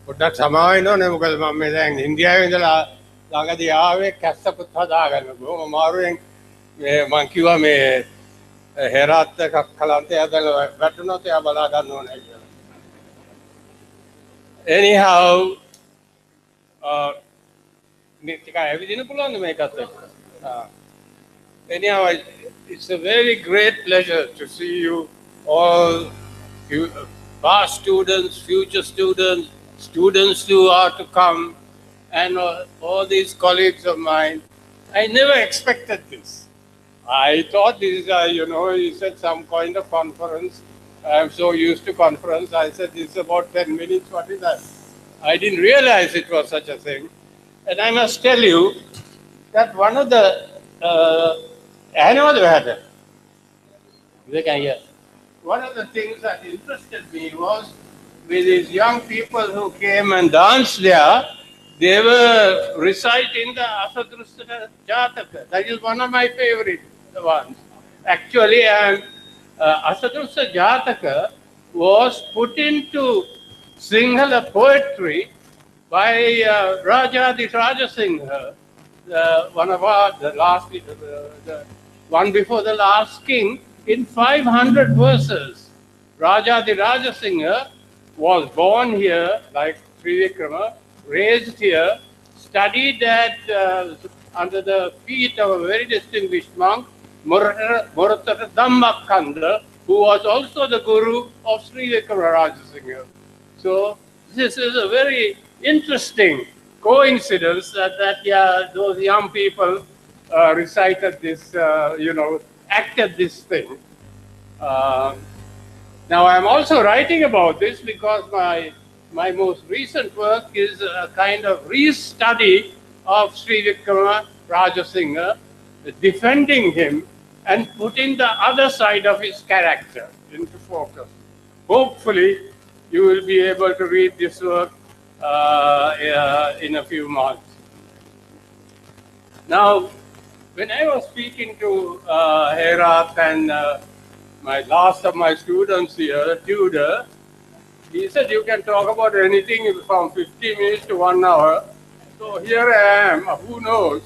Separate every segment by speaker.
Speaker 1: පොඩ්ඩක් සමාව වෙනවනේ මොකද මම මේ දැන් ඉන්දියාවේ ඉඳලා ළඟදී ආවේ කැස්සකුත් හදාගන්න බොහොම අමාරුවෙන් මේ මං කිව්වා මේ හෙරාත් කලන්තය ඇදලා වැටුණොත් එයා බලා ගන්න ඕනේ කියලා. Anyhow, ටිකක් ඇවිදින්න පුළුවන්ද මේකත් එක්ක? Anyhow, it's a very great pleasure to see you all, you past students, future students, students who are to come, and all these colleagues of mine. I never expected this. I thought this is, he said some kind of conference. I'm so used to conference. I said, this is about 10 minutes. What is that? I didn't realize it was such a thing. And I must tell you that one of the, I know the matter. They can hear. One of the things that interested me was with these young people who came and danced there, they were reciting the Asadrusta Jataka. That is one of my favorite ones. Actually, Asadrusta Jataka was put into Sinhala poetry by Rajadi Rajasingha, one of the one before the last king, in 500 verses. Rajadi Rajasingha was born here, like Trivikrama, raised here, studied at under the feet of a very distinguished monk, Muratara Dhammakanda, who was also the guru of Sri Vikrama Rajasingha. So this is a very interesting coincidence that those young people recited this, acted this thing. Now I'm also writing about this because my most recent work is a kind of re-study of Sri Vikrama Rajasingha, defending him and putting the other side of his character into focus. Hopefully, you will be able to read this work in a few months. Now, when I was speaking to Herat and my last of my students here, the tutor, he said you can talk about anything from 50 minutes to 1 hour. So here I am. Who knows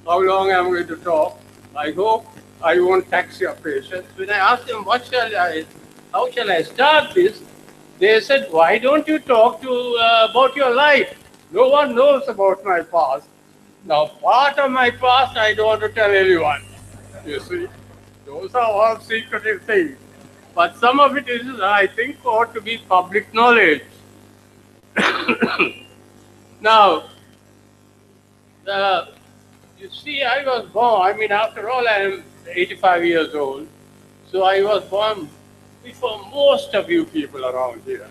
Speaker 1: how long I'm going to talk? I hope I won't tax your patience. When I asked them how shall I start this, they said, why don't you talk about your life? No one knows about my past. Now, part of my past I don't want to tell anyone. You see, those are all secretive things. But some of it is, I think, ought to be public knowledge. Now, you see, I was born, after all, I am 85 years old. So I was born before most of you people around here.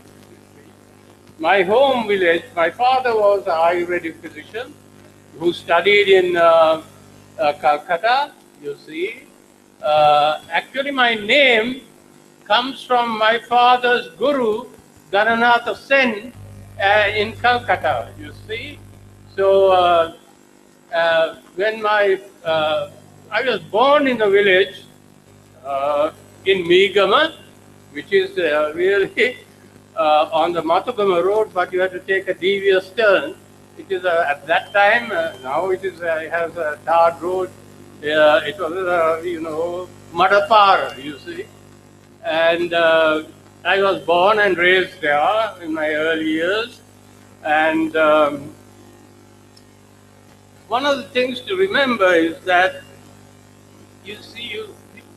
Speaker 1: My home village, my father was a Ayurvedic physician who studied in Calcutta, you see. Actually, my name comes from my father's guru, Gananath Sen, in Calcutta, you see. So when I was born in the village in Meegama, which is really on the Matugama road, but you have to take a devious turn. It is at that time, now it has a tarred road. It was, Madapara, you see. And I was born and raised there in my early years. And one of the things to remember is that, you see,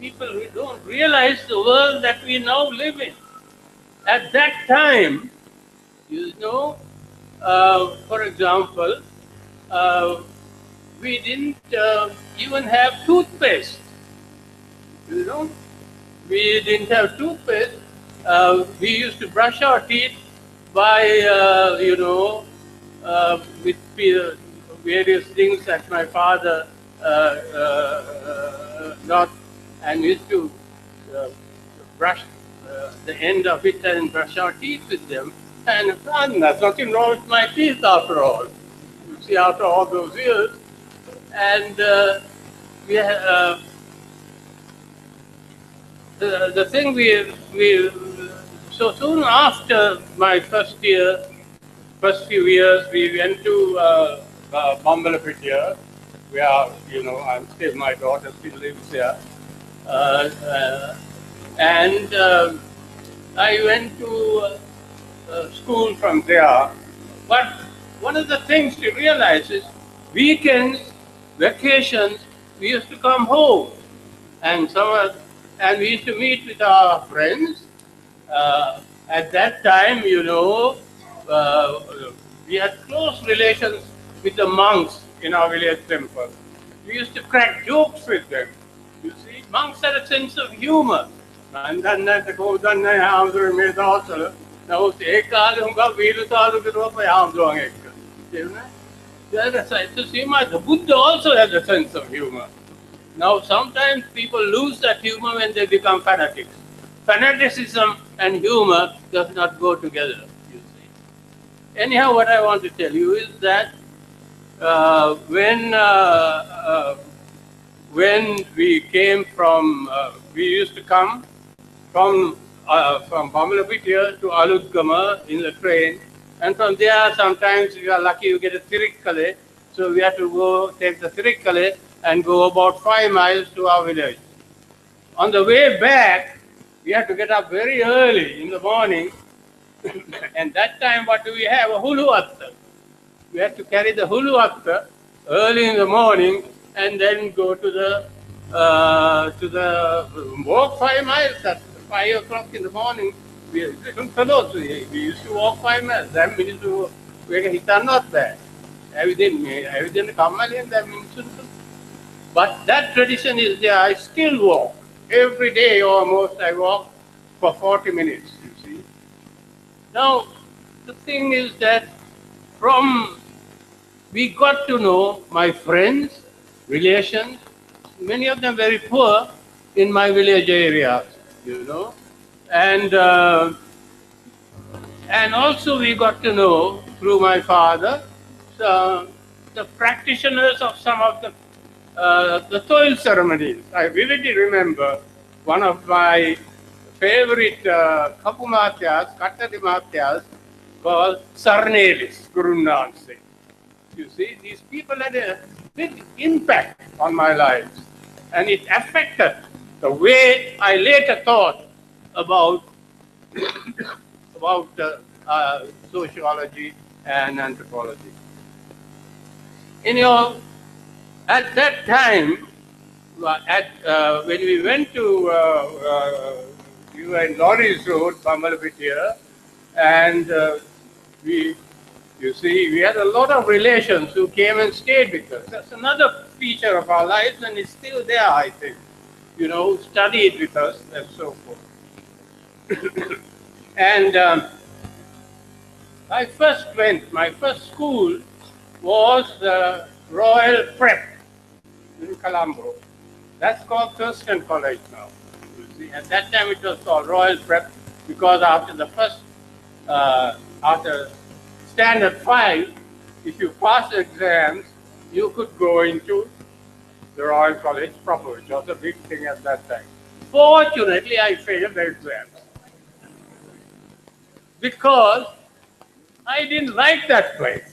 Speaker 1: people who don't realize the world that we now live in. At that time, for example, we didn't even have toothpaste. We didn't have toothpaste. We used to brush our teeth by, with various things that my father got, and we used to brush the end of it and brush our teeth with them. And there's nothing wrong with my teeth after all. You see, after all those years. And the thing so soon after my first year, first few years we went to Bambalapitiya, where, my daughter still lives there. And I went to school from there. But one of the things to realize is weekends, vacations, we used to come home, and we used to meet with our friends. At that time, we had close relations with the monks in our village temple. We used to crack jokes with them. You see, monks had a sense of humor. The Buddha also had a sense of humor. Now, sometimes people lose that humor when they become fanatics. Fanaticism and humor does not go together, you see. Anyhow, what I want to tell you is that when we came from, we used to come from Bambalapitiya to Aludgama in the train, and from there sometimes we are lucky you get a Thirikkale, so we have to go take the Thirikkale and go about 5 miles to our village. On the way back, we had to get up very early in the morning, and that time what do we have? A hulu-atta. We had to carry the hulu-atta early in the morning and then go to the walk 5 miles at 5 o'clock in the morning. We used to walk 5 miles. That means we are not there. Everything Kamali and that means. But that tradition is there. I still walk. Every day almost I walk for 40 minutes, you see. Now, the thing is that we got to know my friends, relations, many of them very poor in my village areas, And also we got to know through my father the practitioners of some of the toil ceremonies. I vividly remember one of my favorite Kapumatyas, Kattadimatyas, called Sarnelis, Guru Nanak. You see, these people had a big impact on my life, and it affected the way I later thought about sociology and anthropology. At that time, when we went to, we were in Lorries Road, Bambalapitiya, and we had a lot of relations who came and stayed with us. That's another feature of our lives, and it's still there, I think. Studied with us and so forth. And my first school was the Royal Prep in Colombo. That's called Thurston College now. You see, at that time it was called Royal Prep because after Standard 5, if you pass exams, you could go into the Royal College proper, which was a big thing at that time. Fortunately, I failed the exams because I didn't like that place.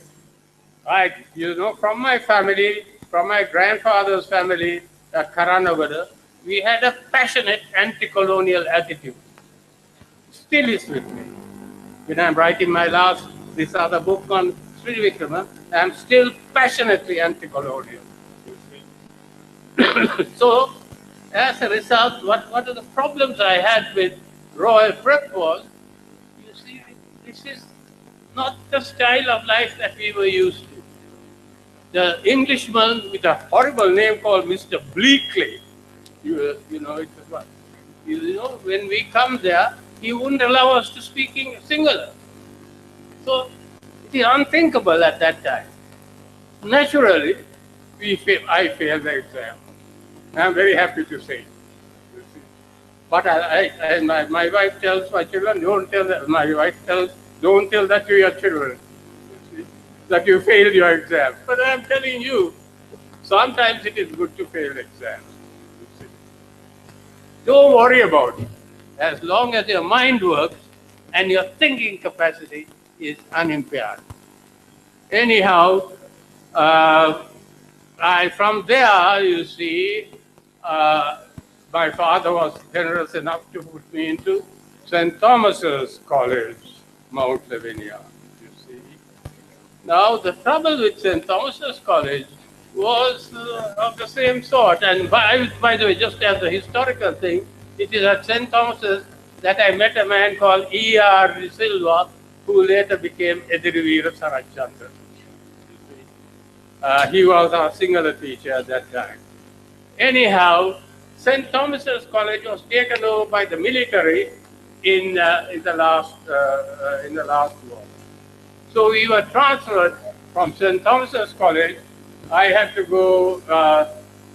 Speaker 1: From my family, from my grandfather's family at Karanagada, we had a passionate anti-colonial attitude. Still is with me. When I'm writing this other book on Sri Vikrama, I'm still passionately anti-colonial. So, as a result, what are the problems I had with Royal Prep was, you see, this is not the style of life that we were used to. The Englishman with a horrible name called Mr. Bleakley, when we come there, he wouldn't allow us to speak in singular. So it is unthinkable at that time. Naturally, I failed the exam. I'm very happy to say. But my wife tells my children, don't tell that. My wife tells, don't tell that to your children, that you failed your exam. But I'm telling you, sometimes it is good to fail exams. Don't worry about it. As long as your mind works and your thinking capacity is unimpaired. Anyhow, from there, you see, my father was generous enough to put me into St. Thomas's College, Mount Lavinia, you see. Now, the trouble with St. Thomas's College was of the same sort. And by the way, just as a historical thing, it is at St. Thomas's that I met a man called E.R. De Silva, who later became Edirivira Sarachandra. He was our Sinhala teacher at that time. Anyhow, St. Thomas's College was taken over by the military in the last war. So we were transferred from St. Thomas's College. I had to go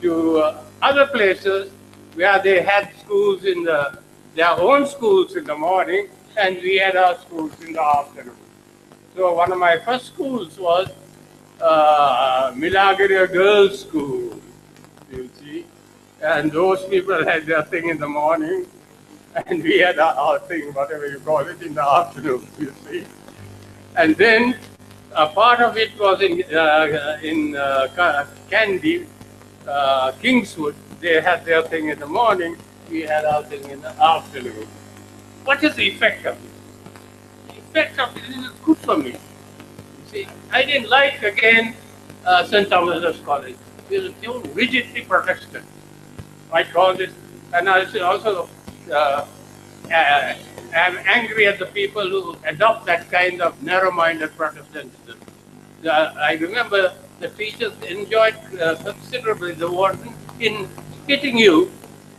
Speaker 1: to other places where they had schools their own schools in the morning, and we had our schools in the afternoon. So one of my first schools was Milagiri Girls' School, you see. And those people had their thing in the morning, and we had our thing, whatever you call it, in the afternoon, you see. And then a part of it was in Kandy, Kingswood. They had their thing in the morning, we had our thing in the afternoon. What is the effect of it? The effect of it is good for me. You see, I didn't like, again, St. Thomas's College. It was so rigidly Protestant. I call it, and I also am angry at the people who adopt that kind of narrow-minded Protestantism. I remember the teachers enjoyed considerably the warden in hitting you,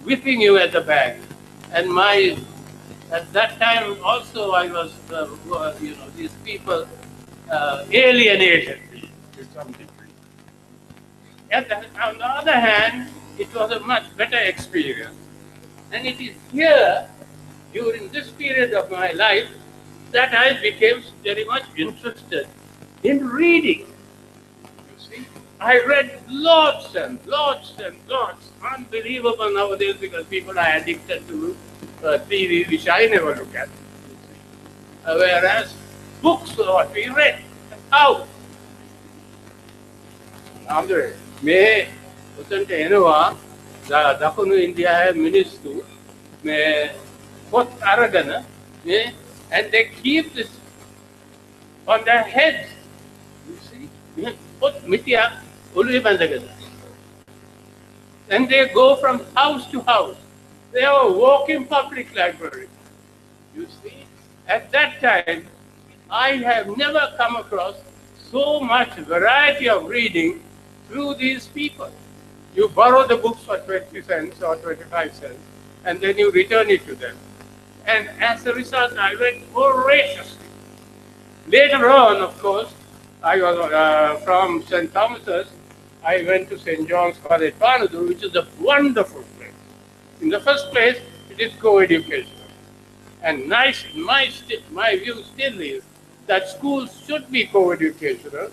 Speaker 1: whipping you at the back. And at that time also I was, these people alienated me to some degree. On the other hand, it was a much better experience. And it is here, during this period of my life, that I became very much interested in reading. You see, I read lots and lots and lots. Unbelievable nowadays, because people are addicted to TV, which I never look at. Whereas books are what we read. How? Andre, may උතන්ට එනවා දකුණු ඉන්දියාවේ මිනිස්සු මේ පොත් අරගෙන and they keep this on their heads. You see? පොත් මිටියා ඔළුවේ බැඳගෙන. And they go from house to house. They have a walking public library. You see? At that time, I have never come across so much variety of reading through these people. You borrow the books for 20 cents or 25 cents, and then you return it to them. And as a result, I read voraciously. Later on, of course, I was from St. Thomas's. I went to St. John's College, Panadu, which is a wonderful place. In the first place, it is co-educational. And my view still is that schools should be co-educational,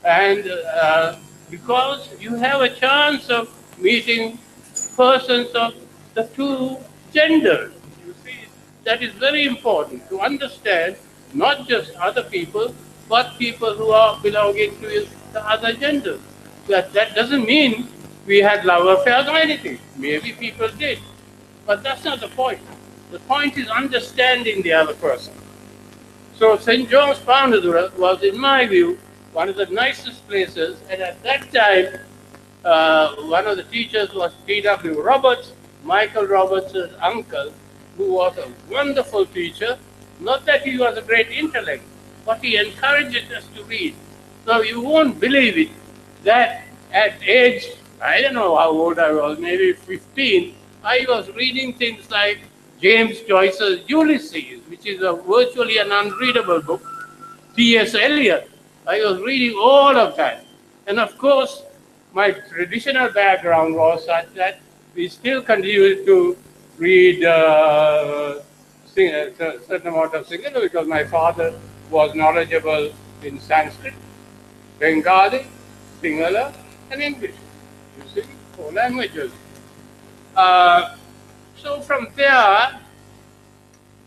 Speaker 1: and because you have a chance of meeting persons of the two genders. You see, that is very important to understand not just other people, but people who are belonging to the other gender. That doesn't mean we had love affairs or anything. Maybe people did. But that's not the point. The point is understanding the other person. So St. John's Panadura was, in my view, one of the nicest places. And at that time, one of the teachers was P.W. Roberts, Michael Roberts' uncle, who was a wonderful teacher. Not that he was a great intellect, but he encouraged us to read. So you won't believe it, that at age, I don't know how old I was, maybe 15, I was reading things like James Joyce's Ulysses, which is virtually an unreadable book, T.S. Eliot. I was reading all of that. And of course, my traditional background was such that we still continue to read a certain amount of Sinhala, because my father was knowledgeable in Sanskrit, Bengali, Sinhala, and English. You see, 4 languages. So from there,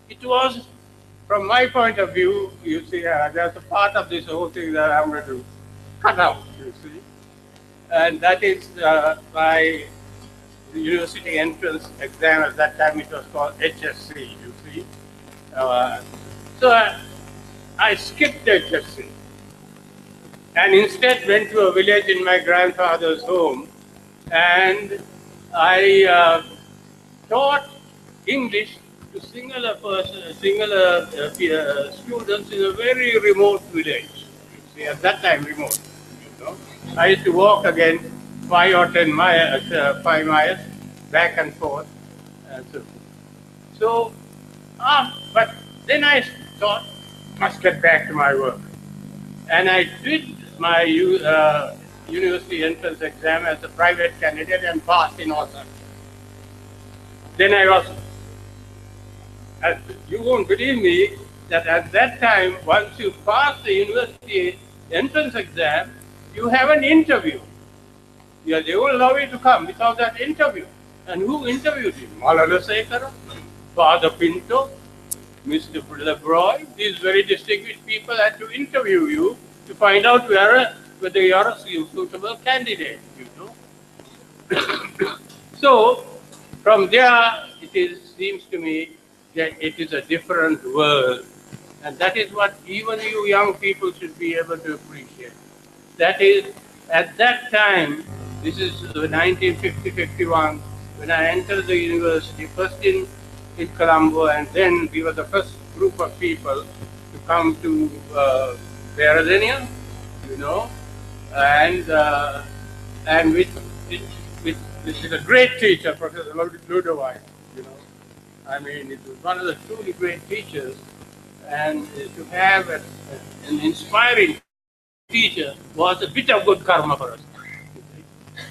Speaker 1: it was from my point of view, you see, there's a part of this whole thing that I'm going to cut out, you see. And that is my university entrance exam. At that time, it was called HSC, you see. So I skipped HSC and instead went to a village in my grandfather's home, and I taught English to singular students in a very remote village. You see, at that time, remote. You know, I used to walk again 5 or 10 miles, 5 miles back and forth, and so forth. So, but then I thought, must get back to my work, and I did my university entrance exam as a private candidate and passed in all subjects. Then I was, you won't believe me, that at that time, once you pass the university entrance exam, you have an interview. Yeah, they will allow you to come without that interview. And who interviewed you? Malala Sekara, Father Pinto, Mr. Lebroy. These very distinguished people had to interview you to find out whether you are a suitable candidate, you know. So, from there, seems to me that it is a different world. And that is what even you young people should be able to appreciate. That is, at that time, this is 1950-51, when I entered the university, first in Colombo, and then we were the first group of people to come to Peradeniya, you know, and with a great teacher, Professor Ludowig, you know. I mean, it was one of the truly great teachers, and to have an inspiring teacher was a bit of good karma for us.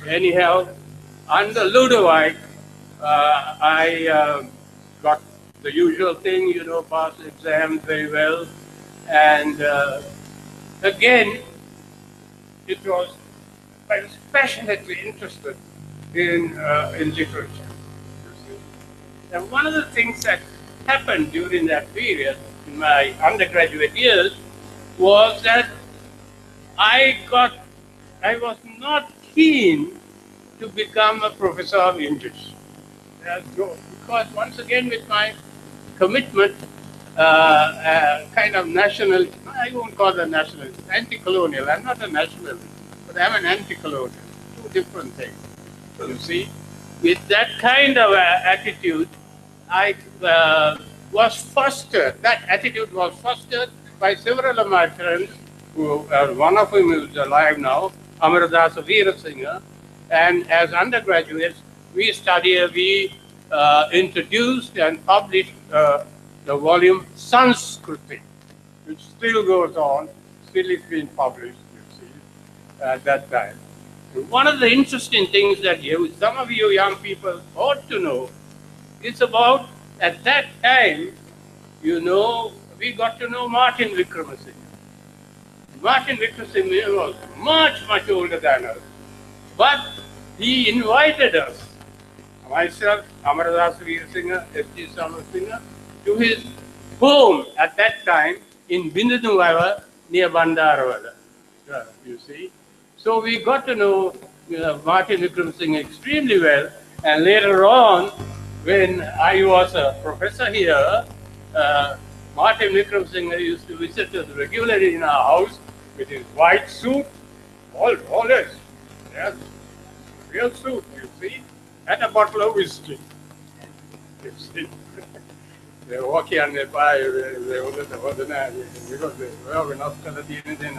Speaker 1: Anyhow, under Ludowig, I got the usual thing, you know, passed exams very well, and again, I was passionately interested in literature. And one of the things that happened during that period in my undergraduate years was that I was not keen to become a professor of English. Because once again, with my commitment, kind of national, I won't call it nationalist, anti-colonial. I'm not a nationalist, but I'm an anti-colonial. Two different things, you see. With that kind of attitude, I was fostered, that attitude was fostered by several of my friends, one of whom is alive now, Amaradasa Veerasinghe, and as undergraduates, we introduced and published the volume Sanskriti, which still goes on, still is being published, you see, at that time. One of the interesting things that some of you young people ought to know is about, at that time, you know, we got to know Martin Wickramasinghe. Martin Wickramasinghe was much, much older than us. But he invited us, myself, Amaradasa Veerasinghe, S.G. Samarasinghe, to his home at that time in Bindanuwava near Bandarawala, you see. So we got to know Martin Wickramasinghe extremely well, and later on, when I was a professor here, Martin Wickramasinghe used to visit us regularly in our house with his white suit, always, yes, real suit, you see, and a bottle of whiskey, you see. They were walking on the by, they were because they were not going to be anything,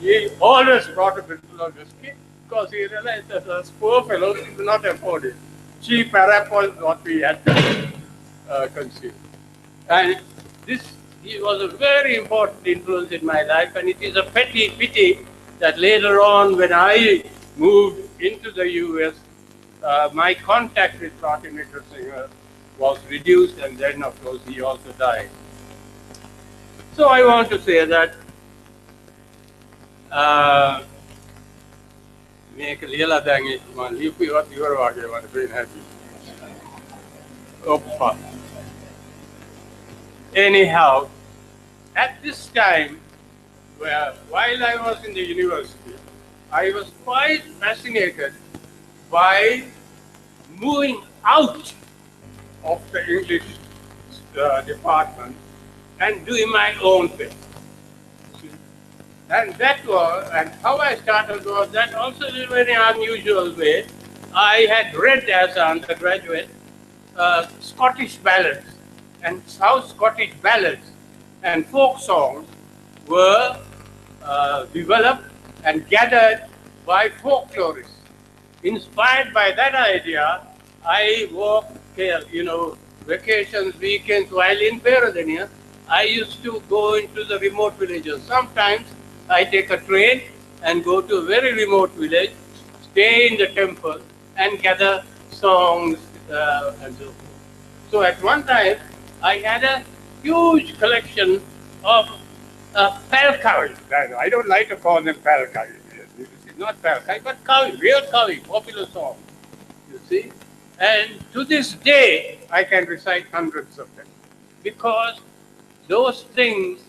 Speaker 1: he always brought a bottle of whiskey because he realized that as poor fellows he could not afford it. Cheap Arab was what we had to consume. And he was a very important influence in my life, and it is a pity that later on, when I moved into the US, my contact with Martin Wickramasinghe was reduced, and then, of course, he also died. So I want to say that make a little thing, man, if you what you are been happy. Oppa. Anyhow, at this time, while I was in the university, I was quite fascinated by moving out of the English department and doing my own thing. And how I started was that also in a very unusual way. I had read as an undergraduate Scottish ballads, and how Scottish ballads and folk songs were developed and gathered by folklorists. Inspired by that idea, I worked, vacations, weekends while in Peradeniya. I used to go into the remote villages. Sometimes I take a train and go to a very remote village, stay in the temple, and gather songs and so forth. So at one time, I had a huge collection of palkavi. I don't like to call them palkavi. Not palkavi, but kavi, real kavi, popular songs. You see? And to this day, I can recite hundreds of them. Because those things,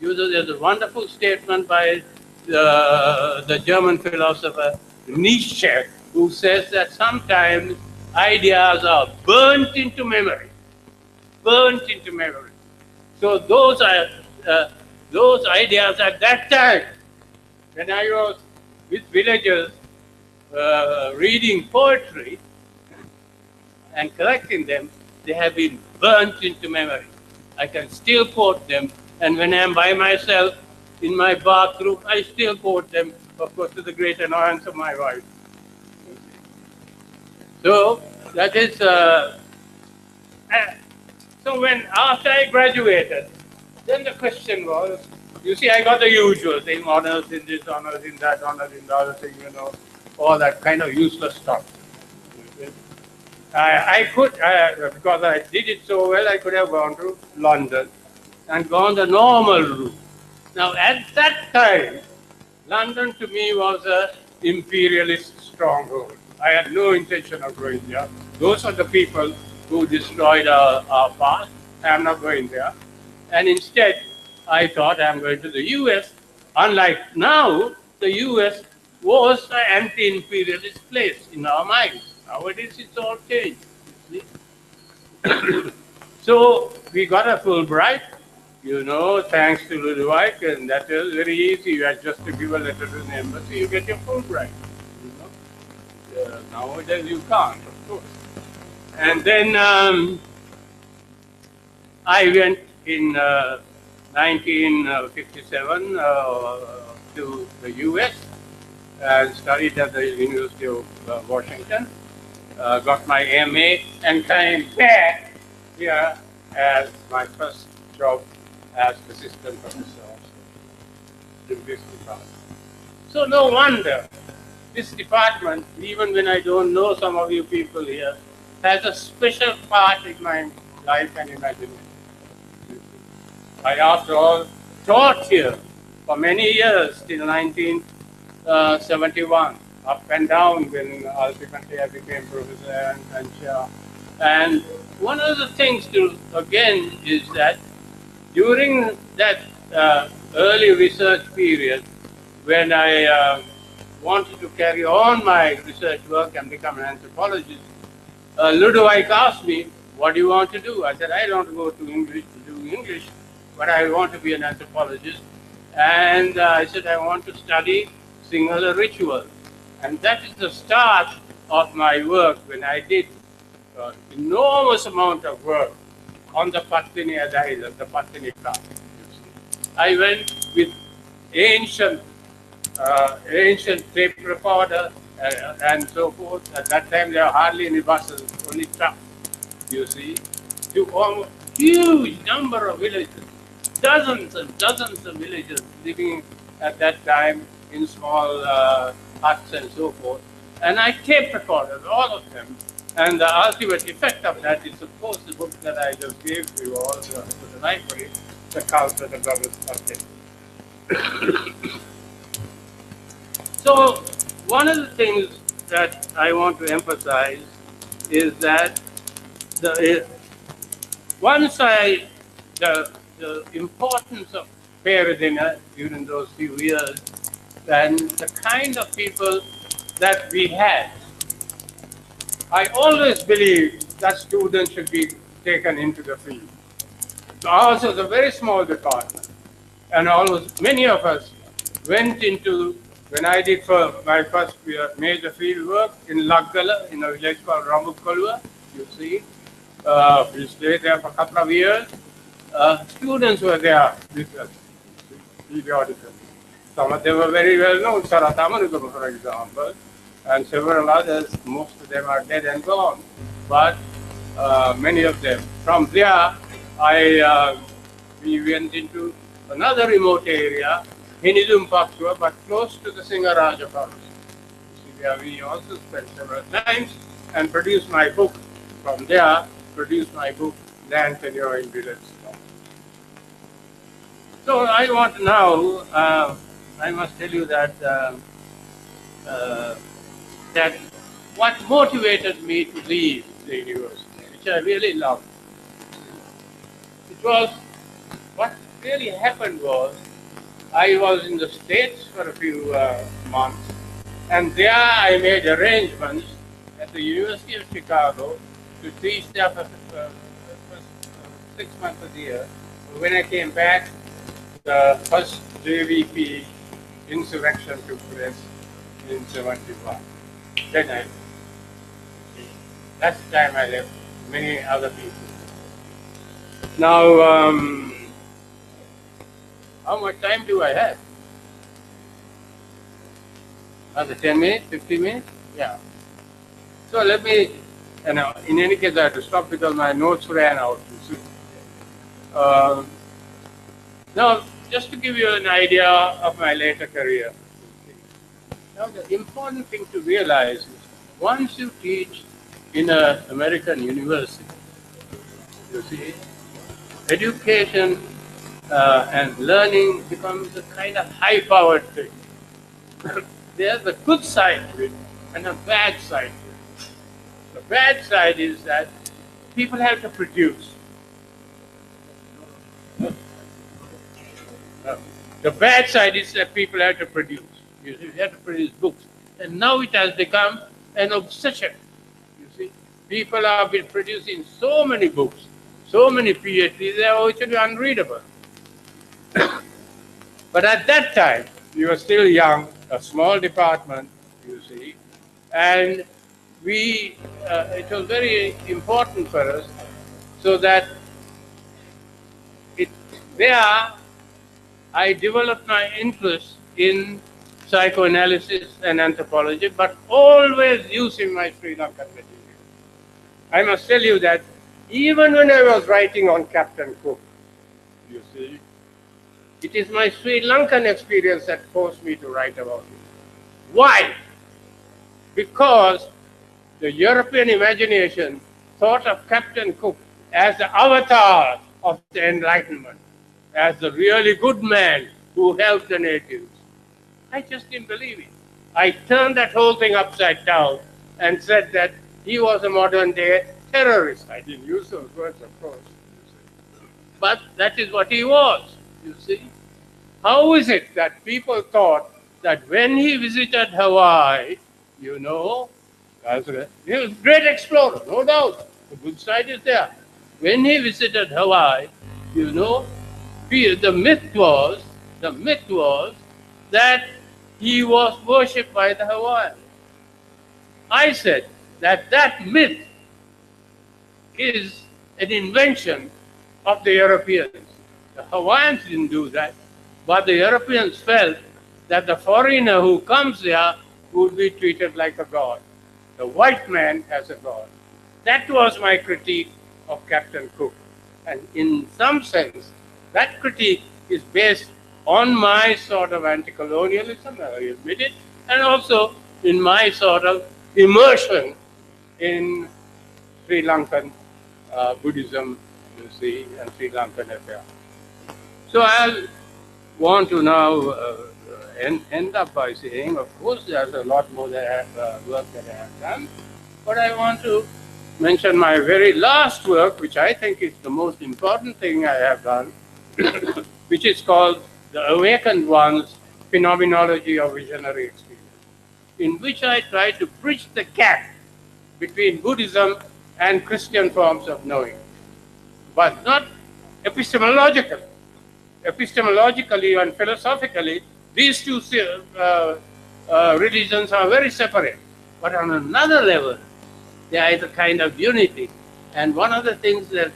Speaker 1: there's a wonderful statement by the German philosopher Nietzsche, who says that sometimes ideas are burnt into memory. Burnt into memory. So those ideas at that time, when I was with villagers reading poetry and collecting them, they have been burnt into memory. I can still quote them, and when I'm by myself in my bathroom, I still quote them, of course, to the great annoyance of my wife. So that is. So after I graduated, then the question was, you see, I got the usual thing: honors in this, honors in that, honors in the other thing, all that kind of useless stuff. I could, because I did it so well, I could have gone to London and gone the normal route. Now, at that time, London to me was an imperialist stronghold. I had no intention of going there. Those are the people who destroyed our past. I am not going there. And instead, I thought I'm going to the US. Unlike now, the US was an anti-imperialist place in our minds. Nowadays, it's all changed. So we got a Fulbright, thanks to Ludwig, and that was very easy. You had just to give a letter to the embassy, you get your Fulbright. Nowadays, you can't, of course. And then I went in 1957 to the US and studied at the University of Washington. Got my MA and came back here as my first job as assistant professor in this department. So no wonder this department, even when I don't know some of you people here, has a special part in my life and imagination. I, after all, taught here for many years till 1971. Up and down when ultimately I became professor and chair. And one of the things again is that during that early research period, when I wanted to carry on my research work and become an anthropologist, Ludwig asked me, what do you want to do? I said, I don't go to English to do English, but I want to be an anthropologist. And I said, I want to study singular rituals. And that is the start of my work when I did enormous amount of work on the Patini Adaila, the Patini craft. I went with ancient tape recorder and so forth. At that time, there were hardly any buses, only trucks, you see, to a huge number of villages, dozens and dozens of villages living at that time in small huts and so forth. And I tape recorded all of them. And the ultimate effect of that is, of course, the book that I just gave to you all to the library, The Cult of the Brothers Subject. So, one of the things that I want to emphasize is that once I the importance of Peradeniya during those few years and the kind of people that we had. I always believed that students should be taken into the field. So ours was a very small department, and almost many of us went into, when I did for my first major field work in Laggala, in a village called Ramukkolwa, you see. We stayed there for a couple of years. Students were there with us, periodically. Some of them were very well known, Saratamanugam, for example, and several others. Most of them are dead and gone. But many of them. From there, we went into another remote area, Hinidum Paksua, but close to the Singaraja forest. Where we also spent several times and produced my book. From there, produced my book, Land Tenure in Village. So I want now, I must tell you that that what motivated me to leave the university, which I really loved. It was, what really happened was, I was in the States for a few months, and there I made arrangements at the University of Chicago to teach there for 6 months of the year. When I came back, the first JVP insurrection took place in 71. Then that's the time I left, many other people. Now, how much time do I have? Another 10 minutes, 15 minutes? Yeah. So let me, in any case I have to stop because my notes ran out. Now, just to give you an idea of my later career. Now, the important thing to realize is once you teach in an American university, you see, education and learning becomes a kind of high-powered thing. There's a good side to it and a bad side to it. The bad side is that people have to produce. The bad side is that people have to produce. You have to produce books. And now it has become an obsession. You see, people have been producing so many books, so many PhDs, they are actually unreadable. But at that time, we were still young, a small department, you see, and it was very important for us, so that there I developed my interest in psychoanalysis and anthropology, but always using my Sri Lankan material. I must tell you that even when I was writing on Captain Cook, you see, it is my Sri Lankan experience that forced me to write about it. Why? Because the European imagination thought of Captain Cook as the avatar of the Enlightenment, as the really good man who helped the natives. I just didn't believe it. I turned that whole thing upside down and said that he was a modern day terrorist. I didn't use those words, of course. But that is what he was, you see. How is it that people thought that when he visited Hawaii, you know, he was a great explorer, no doubt. The good side is there. When he visited Hawaii, you know, the myth was that he was worshipped by the Hawaiians. I said that that myth is an invention of the Europeans. The Hawaiians didn't do that, but the Europeans felt that the foreigner who comes there would be treated like a god. The white man as a god. That was my critique of Captain Cook. And in some sense, that critique is based on my sort of anti-colonialism, I admit it, and also in my sort of immersion in Sri Lankan Buddhism, you see, and Sri Lankan affairs. So I want to now end up by saying, of course, there's a lot more that work that I have done, but I want to mention my very last work, which I think is the most important thing I have done, which is called The Awakened One's Phenomenology of Visionary Experience, in which I try to bridge the gap between Buddhism and Christian forms of knowing, but not epistemological. Epistemologically and philosophically, these two religions are very separate. But on another level, there is a kind of unity. And one of the things that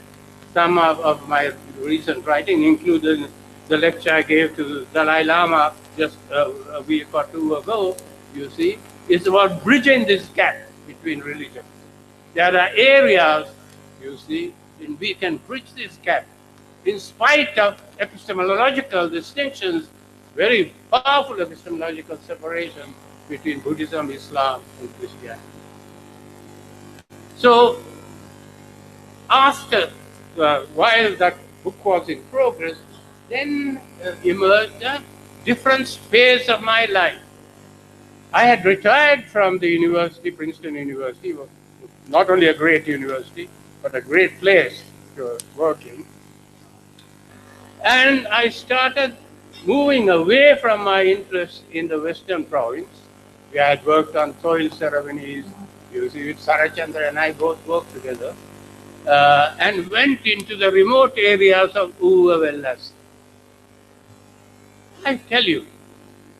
Speaker 1: some of my recent writing, including the lecture I gave to Dalai Lama just a week or two ago, you see, is about bridging this gap between religions. There are areas, you see, in we can bridge this gap in spite of epistemological distinctions, very powerful epistemological separation between Buddhism, Islam, and Christianity. So, after, while that book was in progress, then emerged a different phase of my life. I had retired from the university, Princeton University, not only a great university, but a great place to work in. And I started moving away from my interest in the Western province. We had worked on soil ceremonies. You see, with Sarachandra and I both worked together, and went into the remote areas of Uva Wellness. I tell you,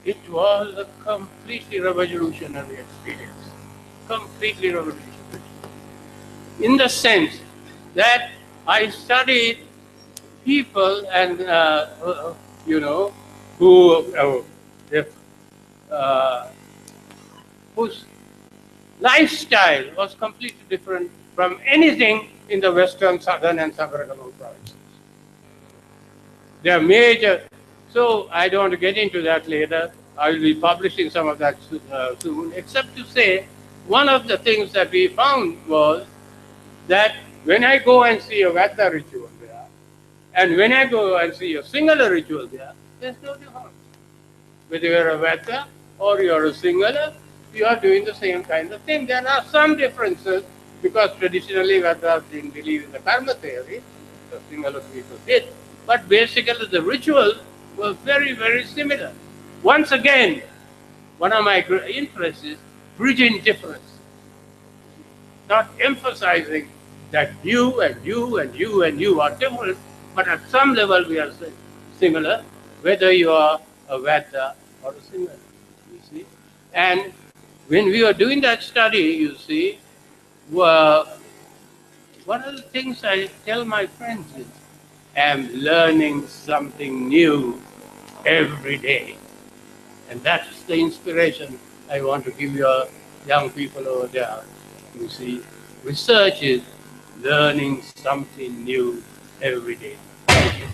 Speaker 1: it was a completely revolutionary experience. Completely revolutionary. In the sense that I studied people and, you know, whose lifestyle was completely different from anything in the Western, Southern, and Suburban provinces. They are major. So I don't want to get into that later. I will be publishing some of that soon, except to say one of the things that we found was that when I go and see a Vata ritual there, and when I go and see a Singhala ritual there, there's no difference. Whether you're a Vata or you're a Singhala, you are doing the same kind of thing. There are some differences because traditionally Vatas didn't believe in the karma theory, the Singhala people did, but basically the rituals were very, very similar. Once again, one of my interests is bridging difference, not emphasizing that you and you and you and you are different, but at some level we are similar, whether you are a Vata or a Singhala, you see. And when we were doing that study, you see, one of the things I tell my friends is, I'm learning something new every day. And that's the inspiration I want to give your young people over there. You see, research is learning something new every day. Thank you.